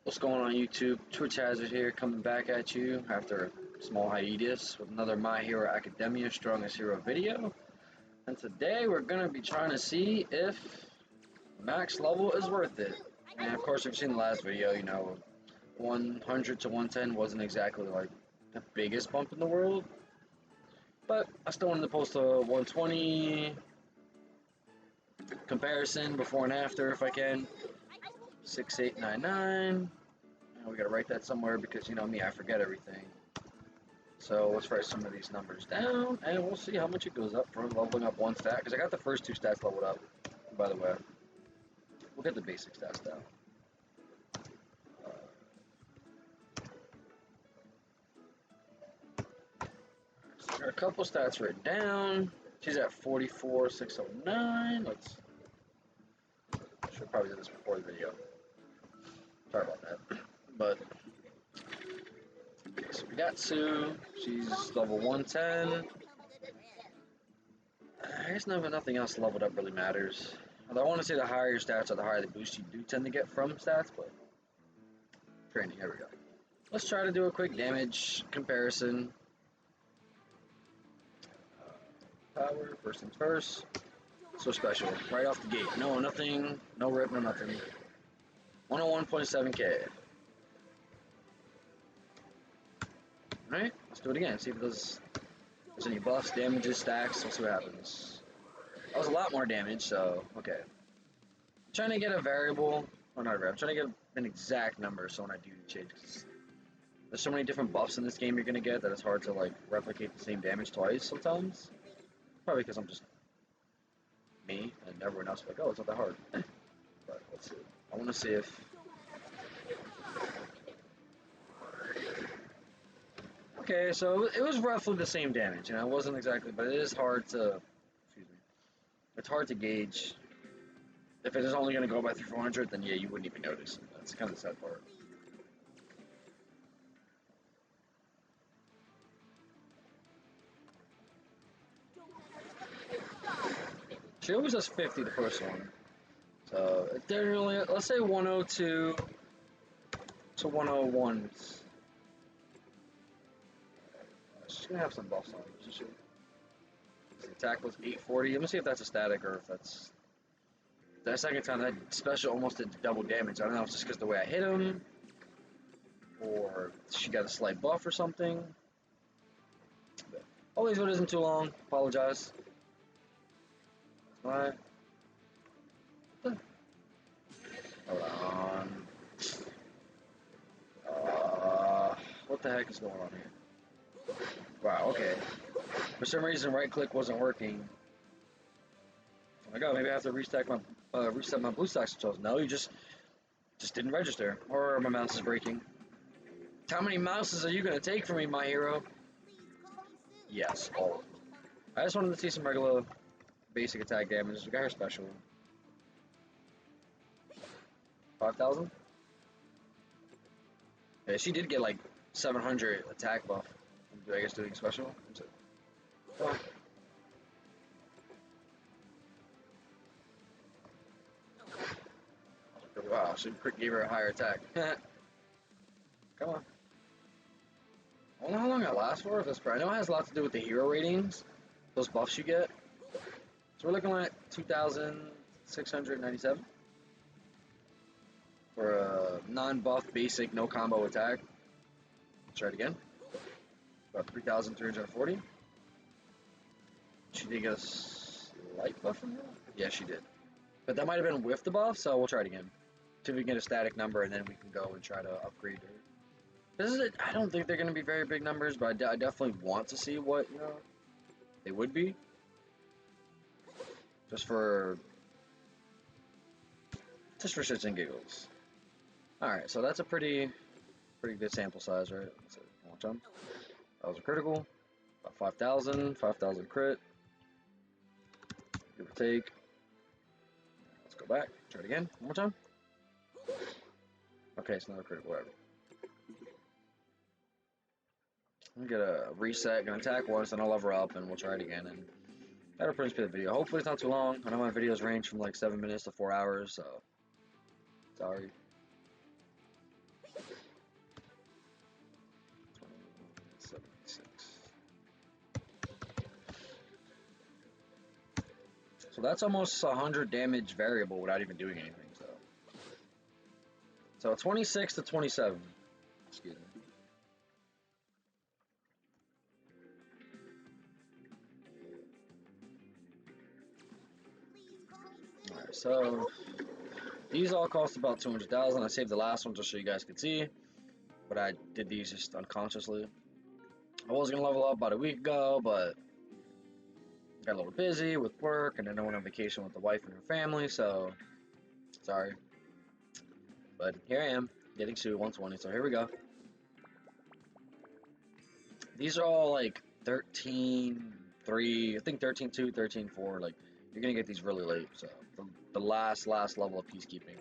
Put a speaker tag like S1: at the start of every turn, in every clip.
S1: What's going on YouTube? Twitch Hazard here, coming back at you after a small hiatus with another My Hero Academia Strongest Hero video. And today we're going to be trying to see if max level is worth it. And of course, if you've seen the last video, you know, 100 to 110 wasn't exactly like the biggest bump in the world. But I still wanted to post a 120 comparison before and after if I can. 6899. We gotta write that somewhere because you know me, I forget everything. So let's write some of these numbers down and we'll see how much it goes up for leveling up one stat. Because I got the first two stats leveled up, by the way. We'll get the basic stats down. So there are a couple stats written down. She's at 44,609. Should probably do this before the video. Sorry about that. But okay, so we got Sue. She's level 110. I guess nothing else leveled up really matters. Although I want to say the higher your stats are, the higher the boost you do tend to get from stats, but training, here we go. Let's try to do a quick damage comparison. Power, first things first. So special, right off the gate. No, nothing, no rip, no nothing. 101.7k. Alright, let's do it again. See if there's any buffs, damages, stacks. Let's see what happens. That was a lot more damage, so okay. I'm trying to get a variable, or not a variable, I'm trying to get an exact number so when I do change, because there's so many different buffs in this game you're going to get that it's hard to like replicate the same damage twice sometimes. Probably because I'm just me, and everyone else is like, oh, it's not that hard. But let's see. I want to see if... Okay, so it was roughly the same damage, you know, it wasn't exactly, but it is hard to, excuse me, it's hard to gauge. If it is only going to go by 400, then yeah, you wouldn't even notice. That's kind of the sad part. She always does 50 the first one. So, it generally, let's say 102 to 101. She's going to have some buffs on her, isn't she? The attack was 840. Let me see if that's a static or if that's... That second time, that special almost did double damage. I don't know if it's just because the way I hit him, or she got a slight buff or something. But hopefully this video isn't too long. Apologize. Alright. Hold on. What the heck is going on here? Wow, okay. For some reason, right click wasn't working. Oh my god, maybe I have to reset my blue stacks controls. No, you just didn't register. Or my mouse is breaking. How many mouses are you gonna take from me, my hero? Yes, all of them. I just wanted to see some regular basic attack damage. We got her special. 5,000? Yeah, she did get like 700 attack buff. I guess doing special? Oh. Wow, she gave her a higher attack. Come on. I don't know how long it lasts for. I know it has a lot to do with the hero ratings, those buffs you get. So we're looking at 2,697 for a non-buff basic no combo attack. Let's try it again. About 3,340. She did get a slight buff from her? Yeah, she did. But that might have been with the buff, so we'll try it again. See if we can get a static number, and then we can go and try to upgrade her. This is it. I don't think they're going to be very big numbers, but I definitely want to see what, you know, they would be. Just for shits and giggles. Alright, so that's a pretty good sample size, right? Let's see, one more time. That was a critical. About 5,000 crit. Give or take. Let's go back. Try it again. One more time. Okay, it's not a critical, whatever. I'm gonna reset, gonna attack once, then I'll level up, and we'll try it again. And that'll pretty much be the video. Hopefully it's not too long. I know my videos range from like 7 minutes to 4 hours, so sorry. So that's almost 100 damage variable without even doing anything. So 26 to 27. Excuse me. Alright, so these all cost about 200,000. I saved the last one just so you guys could see, but I did these just unconsciously. I was gonna level up about a week ago, but got a little busy with work, and then I went on vacation with the wife and her family, so sorry. But here I am, getting sued 120, so here we go. These are all like 13.3, I think 13.2, 13.4, like, you're gonna get these really late, so the last level of peacekeeping.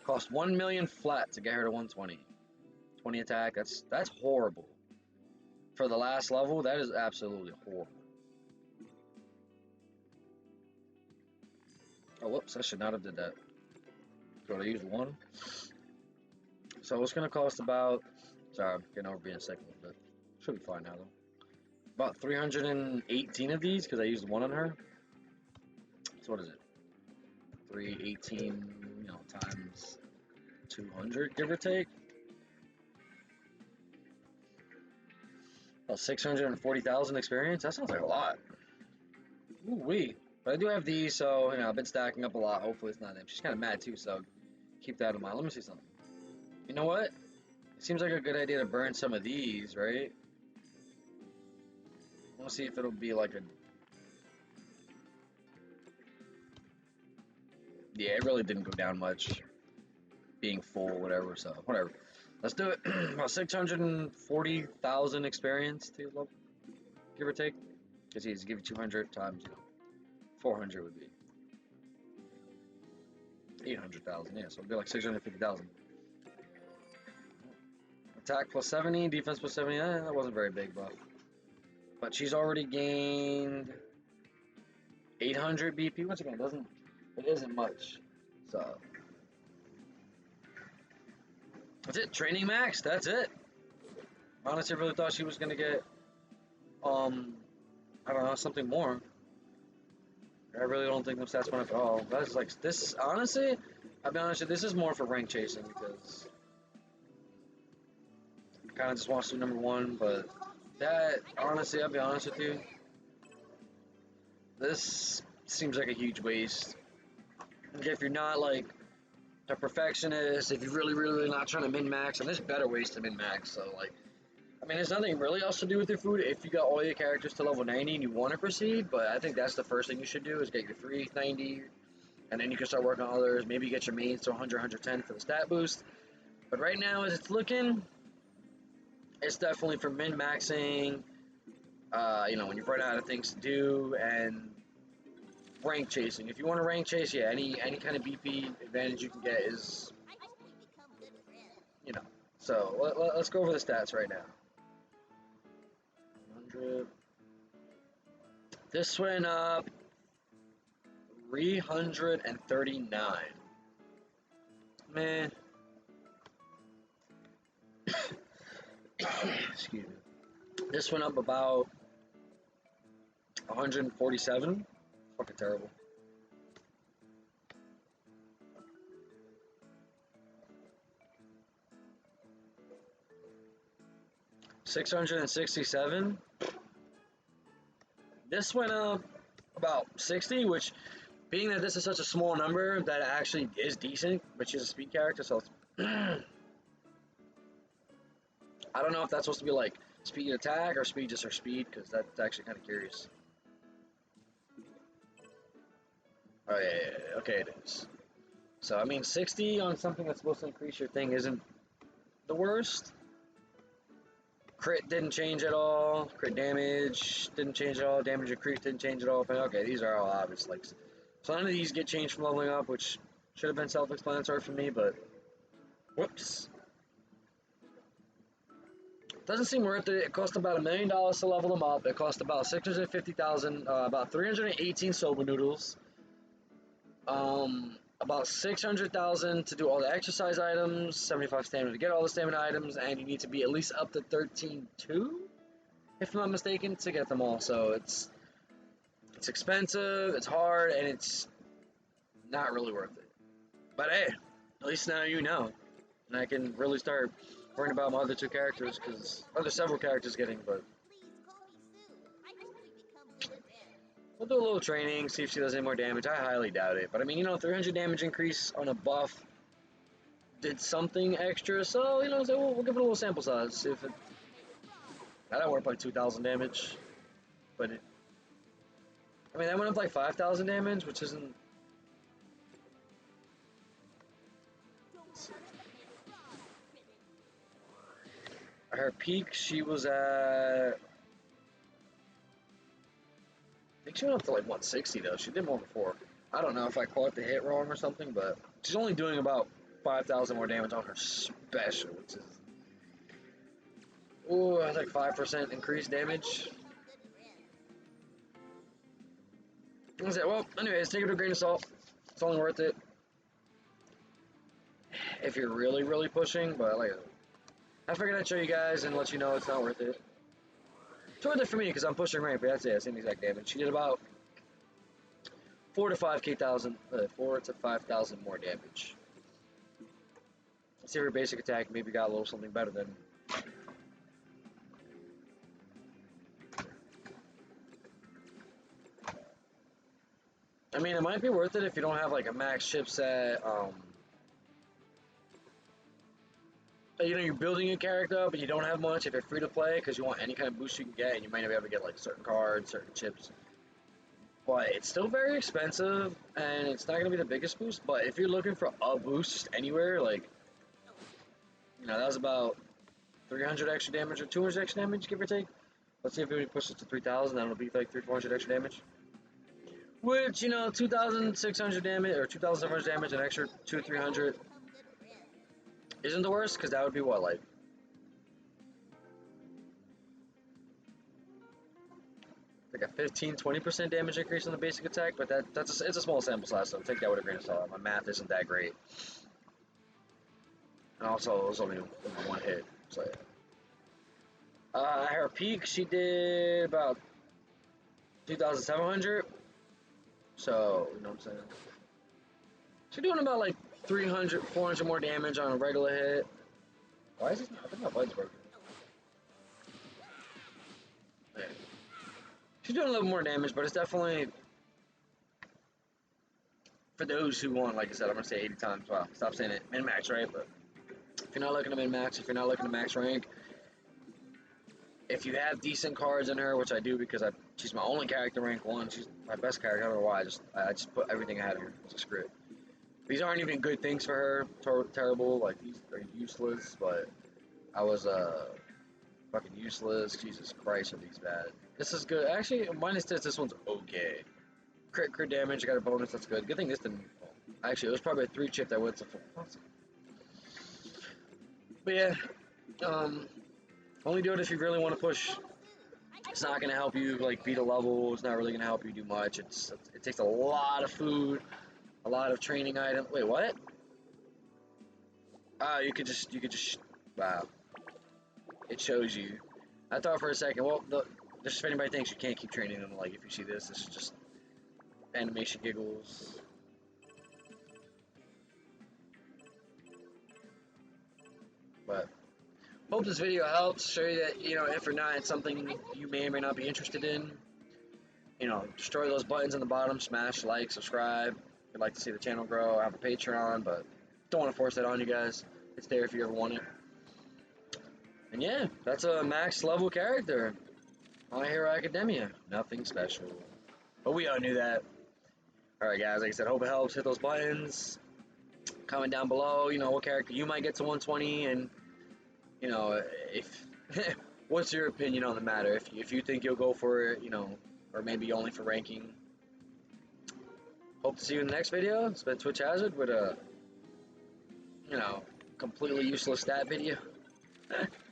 S1: Cost 1 million flat to get her to 120. 20 attack, that's horrible. For the last level, that is absolutely horrible. Oh, whoops, I should not have did that. Could I use one? So it's gonna cost about, sorry, I'm getting over being sick a little bit. Should be fine now though. About 318 of these, because I used one on her. So what is it? 318, you know, times 200, give or take. About 640,000 experience. That sounds like a lot. Ooh wee. But I do have these, so you know I've been stacking up a lot. Hopefully it's not them. She's kind of mad too, so keep that in mind. Let me see something. You know what? It seems like a good idea to burn some of these, right? I want to see if it'll be like a. Yeah, it really didn't go down much. Being full, whatever. So whatever. Let's do it. About 640,000 experience to level, give or take. Because he's give you 200 times, you know, 400 would be 800,000. Yeah, so it'd be like 650,000. Attack plus 70, defense plus 70. That wasn't very big buff. But she's already gained 800 BP. Once again, it isn't much. So that's it. Training max. That's it. Honestly, I really thought she was gonna get I don't know, something more. I really don't think them stats went up at all. That's like this. Honestly, I'll be honest with you, this is more for rank chasing because I kind of just want to do number one. But that honestly, I'll be honest with you, this seems like a huge waste. If you're not like a perfectionist, if you're really not trying to min max, and there's better ways to min max. So like, I mean, there's nothing really else to do with your food if you got all your characters to level 90 and you want to proceed. But I think that's the first thing you should do is get your 390, and then you can start working on others. Maybe get your mains to 100, 110 for the stat boost. But right now, as it's looking, it's definitely for min maxing. You know, when you run out of things to do and rank chasing. If you want to rank chase, yeah, any kind of BP advantage you can get is, you know. So let's go over the stats right now. 100. This went up 339. Man. Excuse me. This went up about 147. Fucking terrible. $667. This went up about 60, which, being that this is such a small number, that actually is decent, but she's a speed character, so it's I don't know if that's supposed to be like speed attack or speed just her speed, because that's actually kind of curious. Oh yeah, okay it is. So I mean 60 on something that's supposed to increase your thing isn't the worst. Crit didn't change at all. Crit damage didn't change at all. Damage increase didn't change at all. But okay, these are all obvious. Like, so none of these get changed from leveling up, which should have been self-explanatory for me, but whoops. Doesn't seem worth it. It cost about $1 million to level them up. It cost about 650,000, about 318 soba noodles, about 600,000 to do all the exercise items, 75 stamina to get all the stamina items, and you need to be at least up to 13.2, if I'm not mistaken, to get them all. So it's It's expensive, it's hard, and it's not really worth it. But hey, at least now you know. And I can really start worrying about my other two characters, because there's several characters getting, but we'll do a little training, see if she does any more damage. I highly doubt it. But I mean, you know, 300 damage increase on a buff did something extra, so, you know, so we'll give it a little sample size. See if it. That worked like 2,000 damage. But it. I mean, that went up like 5,000 damage, which isn't. Her peak, she was at. I think she went up to like 160 though. She did more before. I don't know if I caught the hit wrong or something, but she's only doing about 5,000 more damage on her special, which is. Ooh, that's like 5% increased damage. Well, anyways, take it with a grain of salt. It's only worth it if you're really, really pushing, but like. I figured I'd show you guys and let you know it's not worth it. It's worth it for me because I'm pushing rank, but that's it, same exact damage. She did about 4 to 5,000 more damage. Let's see if her basic attack maybe got a little something better than. I mean, it might be worth it if you don't have like a max chipset. You know, you're building a character up, but you don't have much. If you're free to play, because you want any kind of boost you can get, and you might not be able to get like certain cards, certain chips. But it's still very expensive, and it's not going to be the biggest boost. But if you're looking for a boost anywhere, like, you know, that was about 300 extra damage or 200 extra damage, give or take. Let's see if we push it to 3,000, then it'll be like 300-400 extra damage. Which, you know, 2,600 damage or 2,700 damage, an extra 200-300 isn't the worst, because that would be what, like. Like a 15-20% damage increase on the basic attack, but it's a small sample size, so take that with a grain of salt. My math isn't that great. And also, it was only one hit, so yeah. At her peak, she did about 2,700. So, you know what I'm saying? She's doing about like 300, 400 more damage on a regular hit. Why is this not? I think my button's broken. Yeah. She's doing a little more damage, but it's definitely for those who want, like I said, I'm going to say 80 times. Wow, stop saying it. Min-max, right? But if you're not looking to min-max, if you're not looking to max rank, if you have decent cards in her, which I do because she's my only character rank 1, she's my best character, I don't know why, I just put everything I had in her. It's screw it. These aren't even good things for her, terrible, like these are useless, but I was fucking useless. Jesus Christ, are these bad. This is good. Actually, minus this one's okay. Crit damage, I got a bonus, that's good. Good thing this didn't. Actually, it was probably a 3 chip that went to full. But yeah, only do it if you really want to push. It's not gonna help you like beat a level. It's not really gonna help you do much. It takes a lot of food, a lot of training items. Wait, what? You could just wow. It shows you. I thought for a second. Well, just if anybody thinks you can't keep training them, like if you see this is just animation giggles. But hope this video helps show you that, you know, if or not it's something you may or may not be interested in. You know, destroy those buttons on the bottom, smash like, subscribe. If you'd like to see the channel grow, I have a Patreon, but don't want to force that on you guys. It's there if you ever want it. And yeah, that's a max level character. My Hero Academia. Nothing special. But we all knew that. Alright guys, like I said, hope it helps. Hit those buttons. Comment down below, you know, what character you might get to 120, and, you know, if what's your opinion on the matter? If you think you'll go for it, you know, or maybe only for ranking. Hope to see you in the next video. It's been Twitch Hazard with a, you know, completely useless stat video.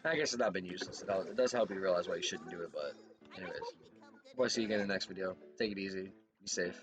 S1: I guess it's not been useless. It does help you realize why you shouldn't do it, but anyways. We'll see you again in the next video. Take it easy. Be safe.